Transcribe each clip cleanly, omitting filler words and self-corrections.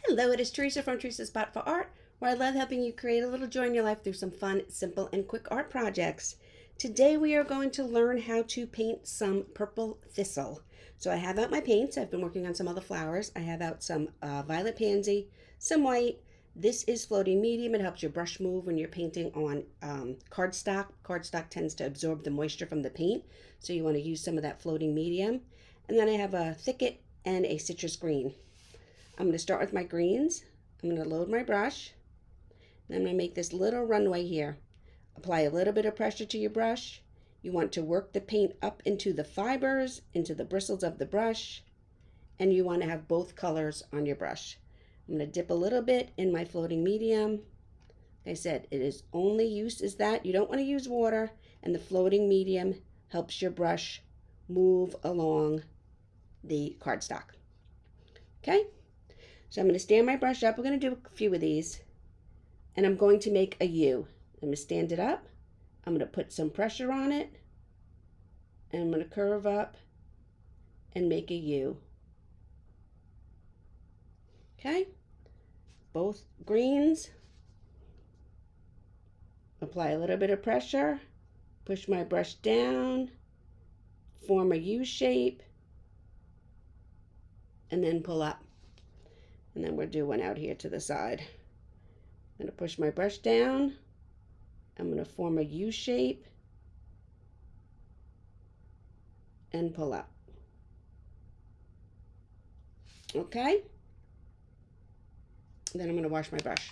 Hello, it is Teresa from Teresa's Spot for Art, where I love helping you create a little joy in your life through some fun, simple, and quick art projects. Today we are going to learn how to paint some purple thistle. So I have out my paints. I've been working on some other flowers. I have out some violet pansy, some white. This is floating medium. It helps your brush move when you're painting on cardstock. Cardstock tends to absorb the moisture from the paint, so you want to use some of that floating medium. And then I have a thicket and a citrus green. I'm going to start with my greens. I'm going to load my brush. Then I'm going to make this little runway here. Apply a little bit of pressure to your brush. You want to work the paint up into the fibers, into the bristles of the brush, and you want to have both colors on your brush. I'm going to dip a little bit in my floating medium. Like I said, it is only use is that. You don't want to use water, and the floating medium helps your brush move along the cardstock. Okay? So I'm going to stand my brush up. We're going to do a few of these. And I'm going to make a U. I'm going to stand it up. I'm going to put some pressure on it. And I'm going to curve up and make a U. Okay? Both greens. Apply a little bit of pressure. Push my brush down. Form a U shape. And then pull up. And then we'll do one out here to the side. I'm going to push my brush down. I'm going to form a U shape and pull up. Okay? Then I'm going to wash my brush.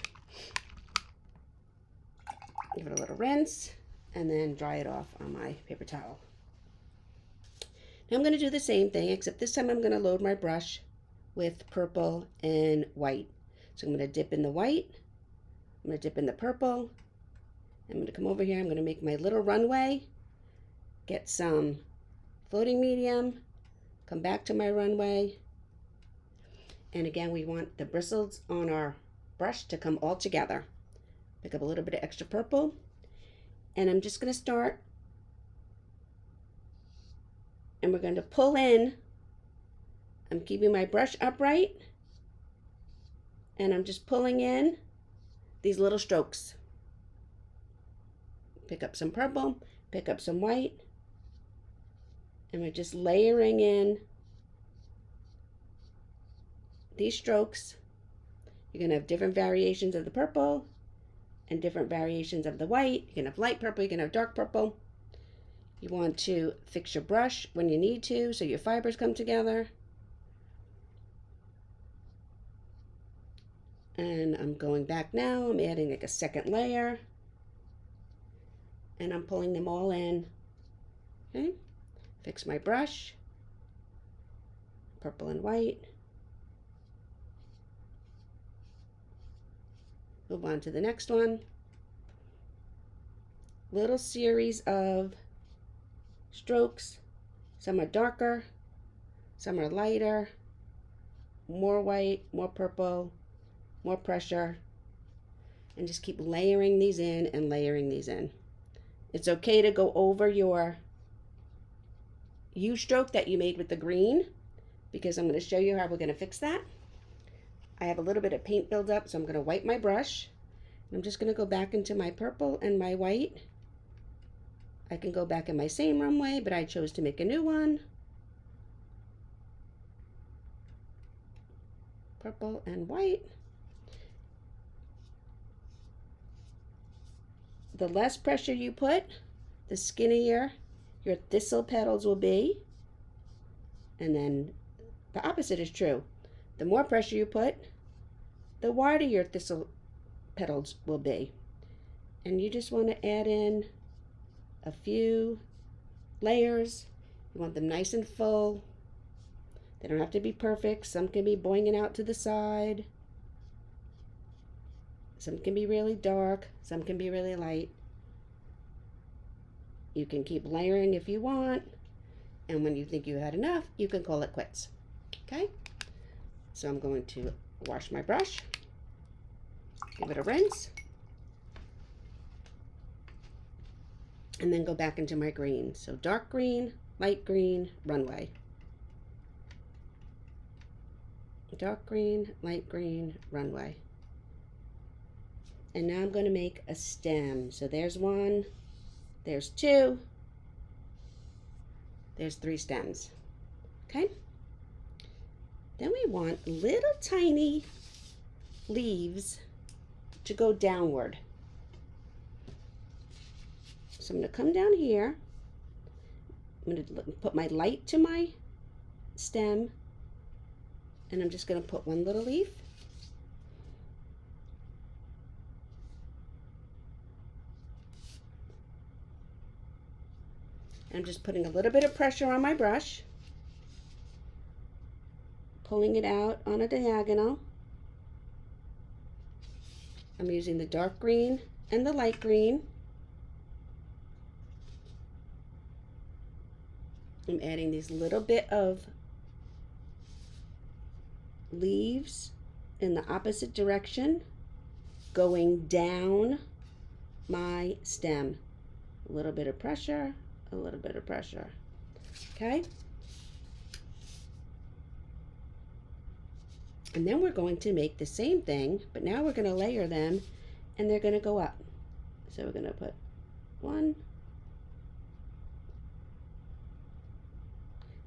Give it a little rinse and then dry it off on my paper towel. Now I'm going to do the same thing, except this time I'm going to load my brush with purple and white. So I'm going to dip in the white, I'm going to dip in the purple, I'm going to come over here, I'm going to make my little runway, get some floating medium, come back to my runway, and again we want the bristles on our brush to come all together. Pick up a little bit of extra purple, and I'm just going to start, and we're going to pull in. I'm keeping my brush upright, and I'm just pulling in these little strokes. Pick up some purple, pick up some white, and we're just layering in these strokes. You're going to have different variations of the purple and different variations of the white. You can have light purple, you can have dark purple. You want to fix your brush when you need to so your fibers come together. And I'm going back now, I'm adding like a second layer. And I'm pulling them all in. Okay, fix my brush. Purple and white. Move on to the next one. Little series of strokes. Some are darker, some are lighter. More white, more purple. More pressure, and just keep layering these in and layering these in. It's okay to go over your U stroke that you made with the green, because I'm going to show you how we're going to fix that. I have a little bit of paint buildup, so I'm going to wipe my brush. I'm just going to go back into my purple and my white. I can go back in my same runway, but I chose to make a new one. Purple and white. The less pressure you put, the skinnier your thistle petals will be. And then the opposite is true. The more pressure you put, the wider your thistle petals will be. And you just want to add in a few layers. You want them nice and full. They don't have to be perfect. Some can be boinging out to the side. Some can be really dark, some can be really light. You can keep layering if you want, and when you think you had enough, you can call it quits. Okay? So I'm going to wash my brush, give it a rinse, and then go back into my green. So dark green, light green, runway. dark green, light green, runway. And now I'm going to make a stem. So there's one, there's two, there's 3 stems. Okay? Then we want little tiny leaves to go downward. So I'm going to come down here. I'm going to put my light to my stem, and I'm just going to put one little leaf. I'm just putting a little bit of pressure on my brush, pulling it out on a diagonal. I'm using the dark green and the light green. I'm adding these little bit of leaves in the opposite direction, going down my stem. A little bit of pressure, a little bit of pressure. Okay? And then we're going to make the same thing, but now we're going to layer them and they're going to go up. So we're going to put 1.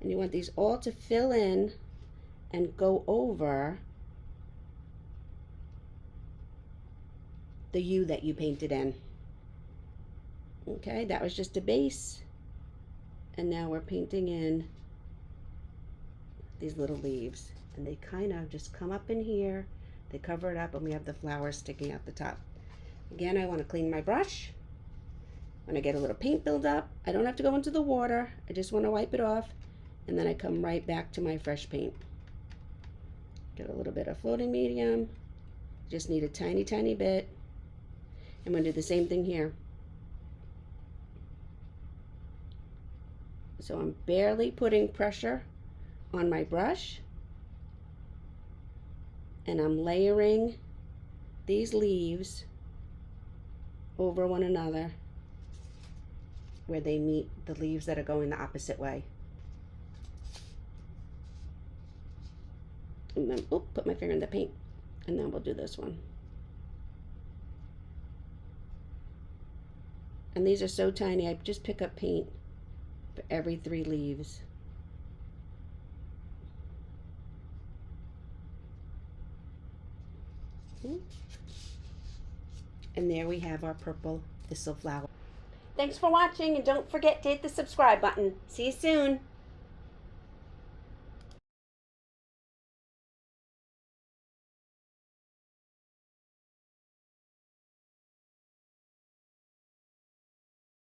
And you want these all to fill in and go over the U that you painted in. Okay, that was just a base. And now we're painting in these little leaves. And they kind of just come up in here. They cover it up and we have the flowers sticking out the top. Again, I want to clean my brush. When I get a little paint build up, I don't have to go into the water. I just want to wipe it off. And then I come right back to my fresh paint. Get a little bit of floating medium. Just need a tiny, tiny bit. I'm going to do the same thing here. So I'm barely putting pressure on my brush. And I'm layering these leaves over one another where they meet the leaves that are going the opposite way. And then, put my finger in the paint. And then we'll do this one. And these are so tiny, I just pick up paint for every 3 leaves. And there we have our purple thistle flower. Thanks for watching, and don't forget to hit the subscribe button. See you soon.